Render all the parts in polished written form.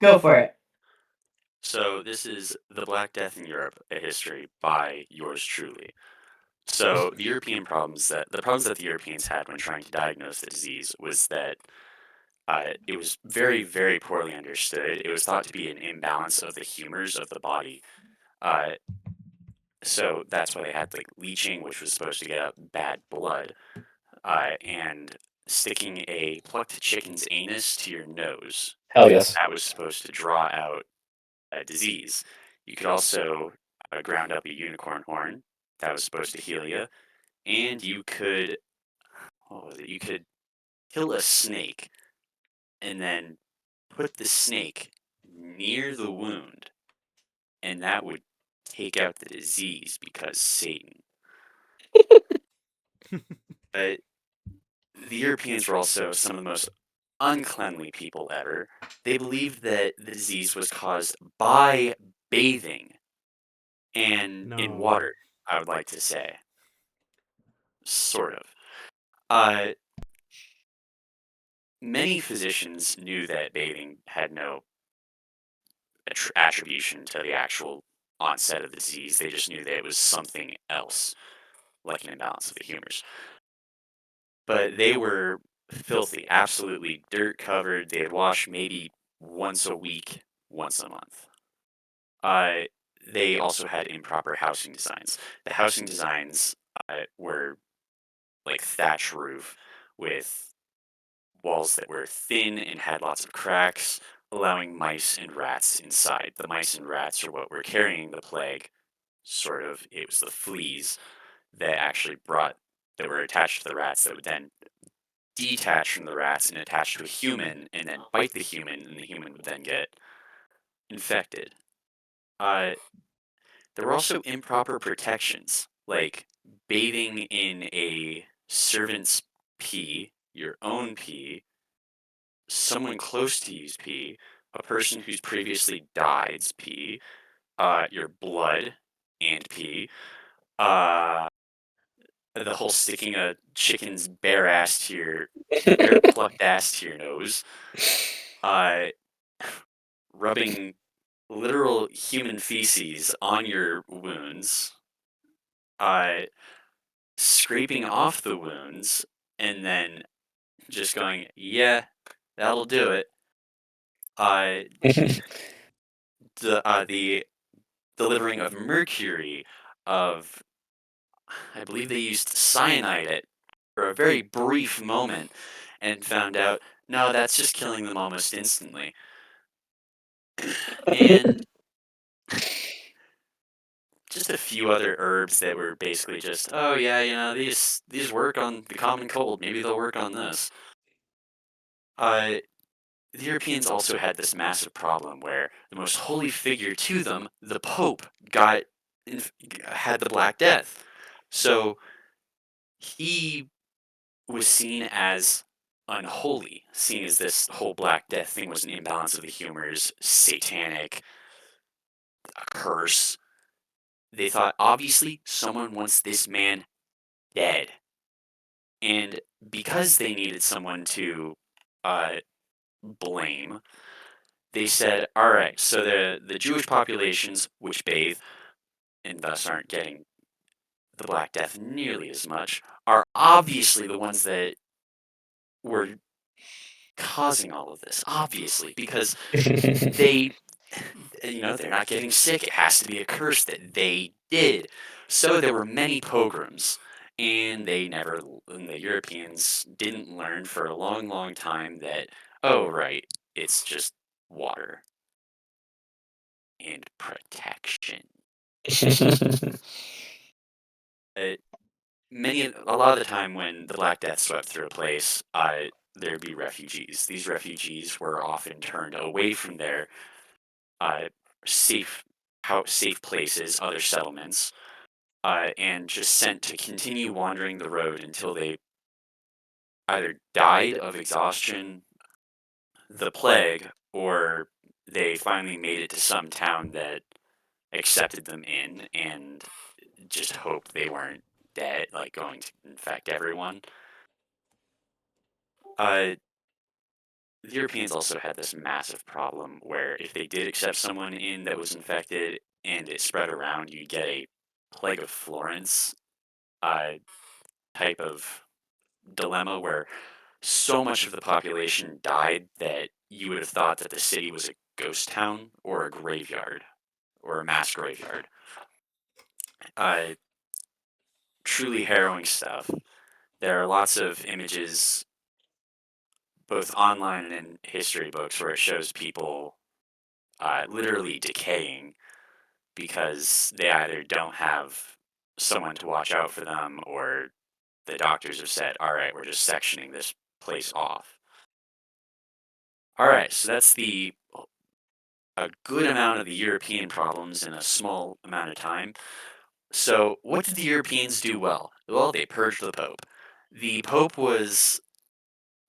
Go for it. So this is The Black Death in Europe, a history by yours truly. So the problems that the Europeans had when trying to diagnose the disease was that it was very, very poorly understood. It was thought to be an imbalance of the humors of the body. Uh, so that's why they had like leeching, which was supposed to get out bad blood, and sticking a plucked chicken's anus to your nose. Hell yes. That was supposed to draw out a disease. You could also ground up a unicorn horn that was supposed to heal you, and you could what was it? You could kill a snake and then put the snake near the wound, and that would take out the disease because Satan. But the Europeans were also some of the most uncleanly people ever. They believed that the disease was caused by bathing and in No. water, I would like to say. Sort of. Uh, Many physicians knew that bathing had no attribution to the actual onset of the disease. They just knew that it was something else, like an imbalance of the humors. But they were filthy, absolutely dirt covered. They'd wash maybe once a week, once a month. Uh, they also had improper housing designs. The housing designs were like thatch roof with walls that were thin and had lots of cracks, allowing mice and rats inside. The mice and rats are what were carrying the plague, sort of. It was the fleas that actually that were attached to the rats that would then detach from the rats and attach to a human and then bite the human, and the human would then get infected. Uh, there were also improper protections, like bathing in a servant's pee, your own pee, someone close to you's pee, a person who's previously died's pee, your blood and pee, uh, the whole sticking a chicken's bare plucked ass to your nose, uh, rubbing literal human feces on your wounds, uh, scraping off the wounds, and then just going, yeah, that'll do it. Uh, the delivering of mercury, of I believe they used cyanide it for a very brief moment, and found out no, that's just killing them almost instantly. And just a few other herbs that were basically just, oh yeah, these work on the common cold. Maybe they'll work on this. Uh, the Europeans also had this massive problem where the most holy figure to them, the Pope, got had the Black Death. So he was seen as unholy, seen as this whole Black Death thing was an imbalance of the humors, satanic, a curse. They thought, obviously, someone wants this man dead. And because they needed someone to uh, blame, they said, all right, so the Jewish populations, which bathe and thus aren't getting the Black Death nearly as much, are obviously the ones that were causing all of this, obviously, because they, they're not getting sick. It has to be a curse that they did. So there were many pogroms, and and the Europeans didn't learn for a long, long time that, oh, right, it's just water and protection. Uh, a lot of the time when the Black Death swept through a place, there'd be refugees. These refugees were often turned away from their uh, safe safe places, other settlements, and just sent to continue wandering the road until they either died of exhaustion, the plague, or they finally made it to some town that accepted them in and just hoped they weren't dead, like going to infect everyone. Uh, the Europeans also had this massive problem where if they did accept someone in that was infected and it spread around, you get a plague of Florence uh, type of dilemma where so much of the population died that you would have thought that the city was a ghost town or a graveyard or a mass graveyard. Uh, Truly harrowing stuff. There are lots of images, both online and in history books, where it shows people literally decaying because they either don't have someone to watch out for them or the doctors have said, all right, we're just sectioning this place off. All right, so that's the a good amount of the European problems in a small amount of time. So, what did the Europeans do well? Well, they purged the Pope. The Pope was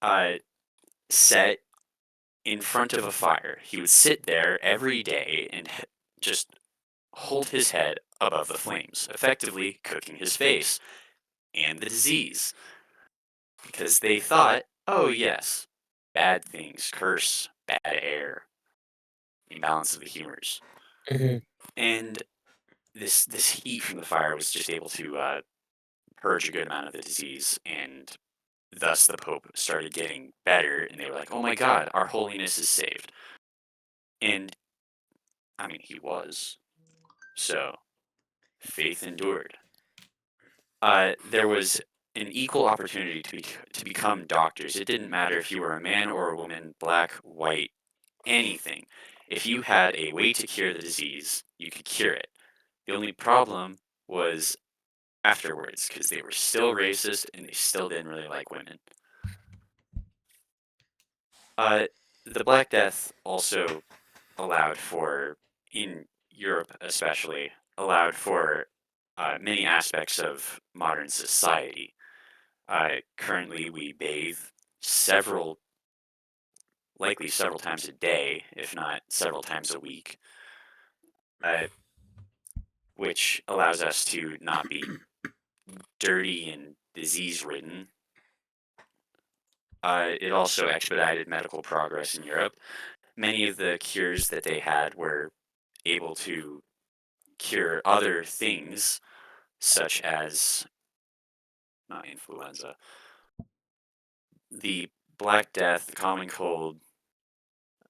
uh, set in front of a fire. He would sit there every day and just hold his head above the flames, effectively cooking his face and the disease. Because they thought, oh, yes, bad things, curse, bad air, imbalance of the humors. Mhm. And this heat from the fire was just able to purge a good amount of the disease, and thus the Pope started getting better, and they were like, oh my God, our holiness is saved. And I mean, he was. So faith endured. There was an equal opportunity to become doctors. It didn't matter if you were a man or a woman, black, white, anything. If you had a way to cure the disease, you could cure it. The only problem was afterwards, because they were still racist and they still didn't really like women. Uh, the Black Death also allowed for, in Europe especially, allowed for many aspects of modern society. Currently, we bathe several, likely several times a day, if not several times a week, uh, which allows us to not be dirty and disease ridden. It also expedited medical progress in Europe. Many of the cures that they had were able to cure other things, such as, not influenza, the Black Death, the common cold,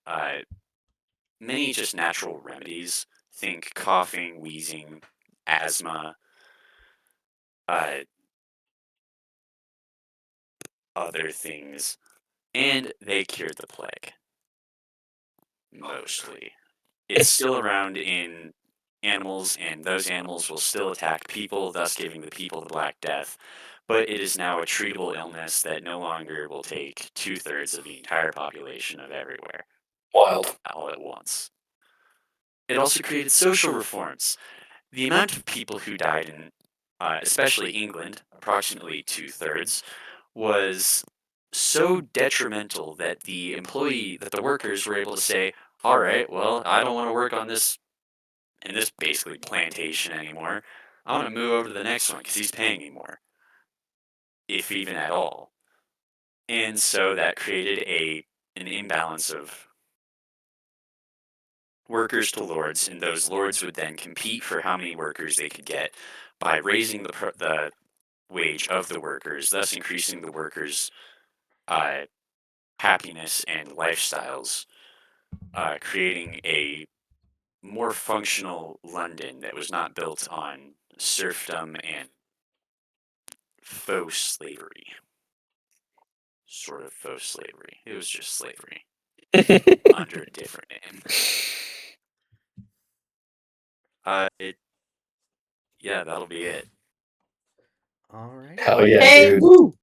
uh, many just natural remedies. Think coughing, wheezing, asthma, uh, other things. And they cured the plague, mostly. It's still around in animals, and those animals will still attack people, thus giving the people the Black Death. But it is now a treatable illness that no longer will take two-thirds of the entire population of everywhere Wild. all at once. It also created social reforms. The amount of people who died in, especially England, approximately two-thirds, was so detrimental that the workers were able to say, all right, well, I don't want to work on this in this basically plantation anymore. I want to move over to the next one because he's paying me more, if even at all. And so that created an imbalance of workers to lords, and those lords would then compete for how many workers they could get by raising the wage of the workers, thus increasing the workers' uh, happiness and lifestyles, creating a more functional London that was not built on serfdom and faux slavery. Sort of faux slavery. It was just slavery under a different name. It Yeah, that'll be it. All right. Hell yeah, Hey, dude. woo!